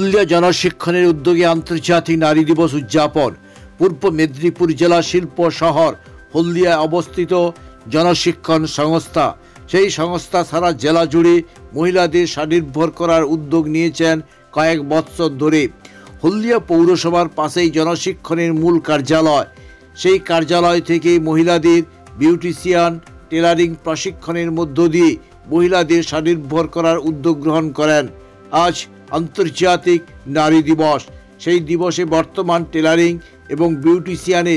হলদিয়া জনশিক্ষণের উদ্যোগে আন্তর্জাতিক নারী দিবস উদযাপন। পূর্ব মেদিনীপুর জেলা শিল্প শহর হলদিয়ায় অবস্থিত জনশিক্ষণ সংস্থা। সেই সংস্থা সারা জেলা জুড়ে মহিলাদের স্বনির্ভর করার উদ্যোগ নিয়েছেন কয়েক বছর ধরে। হলদিয়া পৌরসভার পাশেই জনশিক্ষণের মূল কার্যালয়। সেই কার্যালয় থেকে মহিলাদের বিউটিশিয়ান, টেলারিং প্রশিক্ষণের মধ্য দিয়ে মহিলাদের স্বনির্ভর করার উদ্যোগ গ্রহণ করেন। আজ আন্তর্জাতিক নারী দিবস। সেই দিবসে বর্তমান টেলারিং এবং বিউটিশিয়ানে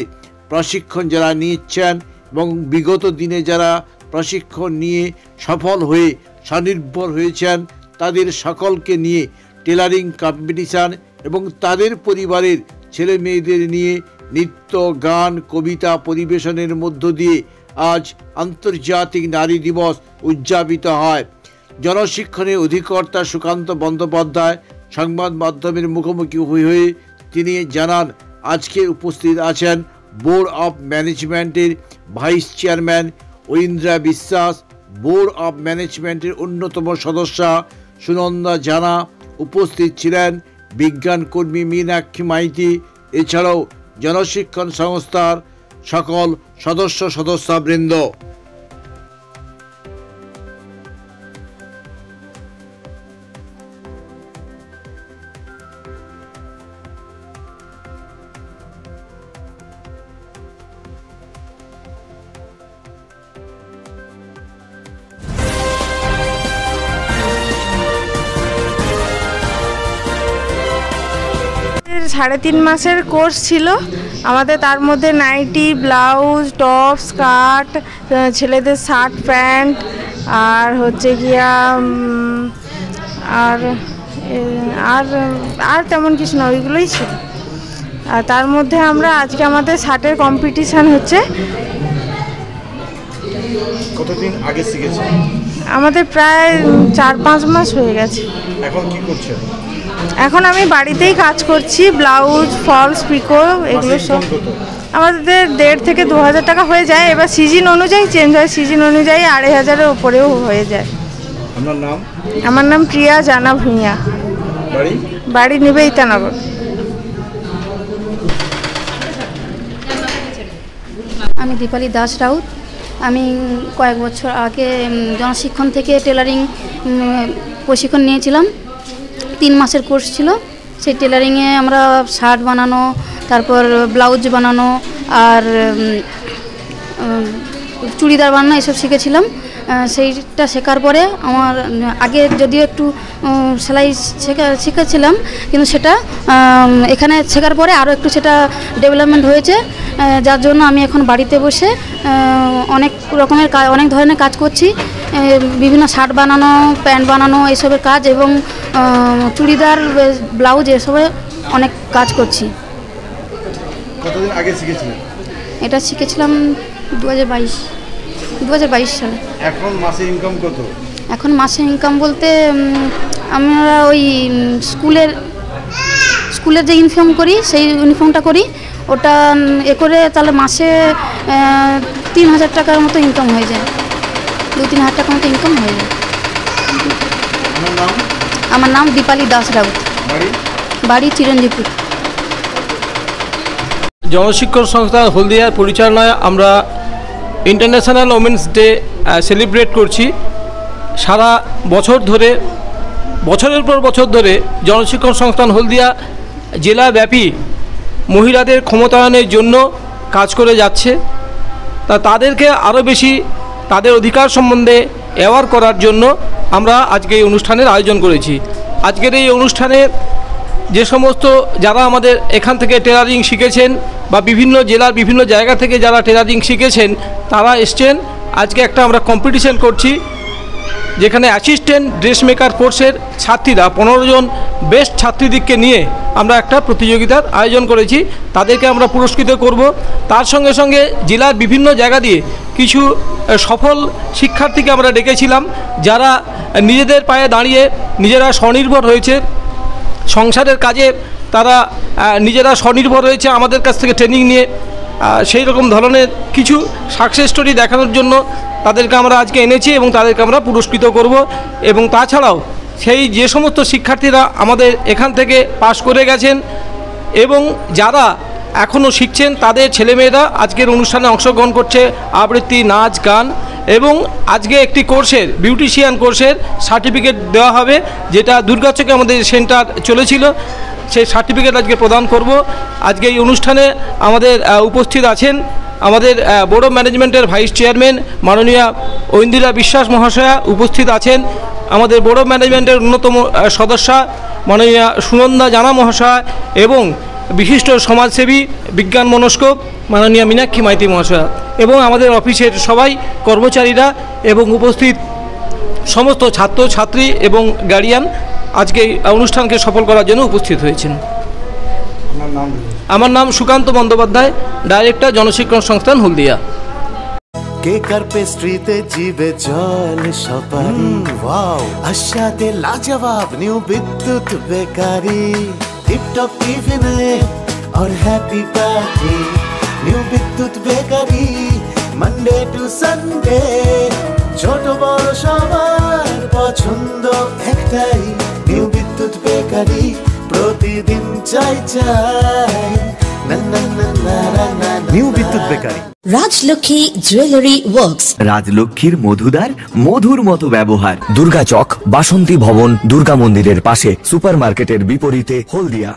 প্রশিক্ষণ যারা নিচ্ছেন এবং বিগত দিনে যারা প্রশিক্ষণ নিয়ে সফল হয়ে স্বনির্ভর হয়েছেন তাদের সকলকে নিয়ে টেলারিং কম্পিটিশান এবং তাদের পরিবারের ছেলে মেয়েদের নিয়ে নৃত্য, গান, কবিতা পরিবেশনের মধ্য দিয়ে আজ আন্তর্জাতিক নারী দিবস উদযাপিত হয়। জনশিক্ষণের অধিকর্তা সুকান্ত বন্দ্যোপাধ্যায় সংবাদ মাধ্যমের মুখোমুখি হয়ে তিনি জানান, আজকে উপস্থিত আছেন বোর্ড অফ ম্যানেজমেন্টের ভাইস চেয়ারম্যান ঐন্দ্রা বিশ্বাস, বোর্ড অফ ম্যানেজমেন্টের অন্যতম সদস্যা সুনন্দা জানা, উপস্থিত ছিলেন বিজ্ঞান কর্মী মীনাক্ষী মাইতি, এছাড়াও জনশিক্ষণ সংস্থার সকল সদস্যবৃন্দ। সাড়ে 3 মাসের কোর্স ছিল আমাদের। তার মধ্যে নাইটি, ব্লাউজ, টপ, স্কার্ট, ছেলেদের শার্ট, প্যান্ট, আর হচ্ছে গিয়া আর আর আর তেমন কিছু না, ওইগুলোই ছিল। আর তার মধ্যে আমরা আজকে আমাদের শার্টের কম্পিটিশান হচ্ছে। কতদিন আগে শিখেছেন? আমাদের প্রায় 4-5 মাস হয়ে গেছে। এখন কি করছেন? এখন আমি বাড়িতেই কাজ করছি, ব্লাউজ, ফলস, পিকো, এগুলো সব। আমাদের 1,500 থেকে 2,000 টাকা হয়ে যায়। এবার সিজন অনুযায়ী চেঞ্জ হয়, সিজন অনুযায়ী 2,500-এর উপরেও হয়ে যায়। আপনার নাম? আমার নাম প্রিয়া জানা ভূঁইয়া, বাড়ি নিবেদিতানগর। আমি দীপালি দাস রাউত। আমি কয়েক বছর আগে জনশিক্ষণ থেকে টেলারিং প্রশিক্ষণ নিয়েছিলাম। 3 মাসের কোর্স ছিল। সেই টেলারিংয়ে আমরা শার্ট বানানো, তারপর ব্লাউজ বানানো আর চুড়িদার বানানো এসব শিখেছিলাম। সেইটা শেখার পরে আমার আগে যদিও একটু সেলাই শিখেছিলাম, কিন্তু সেটা এখানে শেখার পরে আরও একটু সেটা ডেভেলপমেন্ট হয়েছে, যার জন্য আমি এখন বাড়িতে বসে অনেক রকমের অনেক ধরনের কাজ করছি। বিভিন্ন শার্ট বানানো, প্যান্ট বানানো এসবের কাজ এবং চুড়িদার, ব্লাউজ এসবে অনেক কাজ করছি। কতদিন আগে শিখেছিলেন? এটা শিখেছিলাম 2022 সালে। এখন মাসে ইনকাম কত? এখন মাসে ইনকাম বলতে আমরা ওই স্কুলের যে ইউনিফর্ম করি সেই ইউনিফর্মটা করি, ওটা করে তাহলে মাসে 3,000 টাকার মতো ইনকাম হয়ে যায়। 2-3 হাজার টাকার মতো ইনকাম হয়ে যায়। আমার নাম দীপালি দাস রাউত, বাড়ি চিরঞ্জীবপুর। জনশিক্ষণ সংস্থা হলদিয়ার পরিচালনায় আমরা ইন্টারন্যাশনাল ওমেন্স ডে সেলিব্রেট করছি। সারা বছর ধরে, বছরের পর বছর ধরে জনশিক্ষণ সংস্থান হলদিয়া জেলাব্যাপী মহিলাদের ক্ষমতায়নের জন্য কাজ করে যাচ্ছে। তাদেরকে আরও বেশি তাদের অধিকার সম্বন্ধে অ্যাওয়ার করার জন্য আমরা আজকে এই অনুষ্ঠানের আয়োজন করেছি। আজকের এই অনুষ্ঠানে যে সমস্ত যারা আমাদের এখান থেকে টেলারিং শিখেছেন বা বিভিন্ন জেলার বিভিন্ন জায়গা থেকে যারা টেলারিং শিখেছেন তারা এসছেন। আজকে একটা আমরা কম্পিটিশন করছি, যেখানে অ্যাসিস্ট্যান্ট ড্রেস মেকার কোর্সের ছাত্রীরা 15 জন বেস্ট ছাত্রীদিককে নিয়ে আমরা একটা প্রতিযোগিতার আয়োজন করেছি। তাদেরকে আমরা পুরস্কৃত করব। তার সঙ্গে সঙ্গে জেলার বিভিন্ন জায়গা দিয়ে কিছু সফল শিক্ষার্থীকে আমরা ডেকেছিলাম, যারা নিজেদের পায়ে দাঁড়িয়ে নিজেরা স্বনির্ভর হয়েছে, সংসারের কাজে তারা নিজেরা স্বনির্ভর হয়েছে আমাদের কাছ থেকে ট্রেনিং নিয়ে। সেই রকম ধরনের কিছু সাকসেস স্টোরি দেখানোর জন্য তাদেরকে আমরা আজকে এনেছি এবং তাদেরকে আমরা পুরস্কৃত করব। এবং তাছাড়াও সেই যে সমস্ত শিক্ষার্থীরা আমাদের এখান থেকে পাশ করে গেছেন এবং যারা এখনও শিখছেন তাদের ছেলেমেয়েরা আজকের অনুষ্ঠানে অংশগ্রহণ করছে, আবৃত্তি, নাচ, গান, এবং আজকে একটি কোর্সের বিউটিশিয়ান কোর্সের সার্টিফিকেট দেওয়া হবে, যেটা দুর্গাচকে আমাদের সেন্টার চলেছিল, সেই সার্টিফিকেট আজকে প্রদান করব। আজকে এই অনুষ্ঠানে আমাদের উপস্থিত আছেন আমাদের বোর্ড অফ ম্যানেজমেন্টের ভাইস চেয়ারম্যান মাননীয়া ঐন্দিরা বিশ্বাস মহাশয়া, উপস্থিত আছেন আমাদের বোর্ড অফ ম্যানেজমেন্টের অন্যতম সদস্যা মাননীয়া সুনন্দা জানা মহাশয় এবং বিশিষ্ট সমাজসেবী বিজ্ঞান মনস্ক মাননীয়া মীনাক্ষী মাইতি মহাশয়া এবং আমাদের অফিসের সবাই কর্মচারীরা এবং উপস্থিত সমস্ত ছাত্র ছাত্রী এবং গার্ডিয়ান আজকে এই অনুষ্ঠানকে সফল করার জন্য উপস্থিত হয়েছেন। আমার নাম সুকান্ত বন্দ্যোপাধ্যায়, ডাইরেক্টর জনশিক্ষণ সংস্থান হলদিয়া। কেক আর পেস্ট্রিতে জিবে জল সপারি, ওয়াও আশাতে লাজবাব নিউ বিদ্যুৎ বেকারি, টিপটপ টিফিনে और हैप्पी पार्टी, নিউ বিদ্যুৎ বেকারি, মানডে টু সানডে, ছোট বড় সবার পছন্দ একটাই, নিউ বিদ্যুৎ বেকারি, প্রতিদিন চাই চাই না না না না না। নিউ বিদ্যুৎ বেকারি। রাজলক্ষ্মী জুয়েলারি ওয়ার্কস, রাজলক্ষ্মীর মধুদার মধুর মতো ব্যবহার। দুর্গা চক, বাসন্তী ভবন, দুর্গা মন্দিরের পাশে, সুপারমার্কেটের বিপরীতে, হলদিয়া।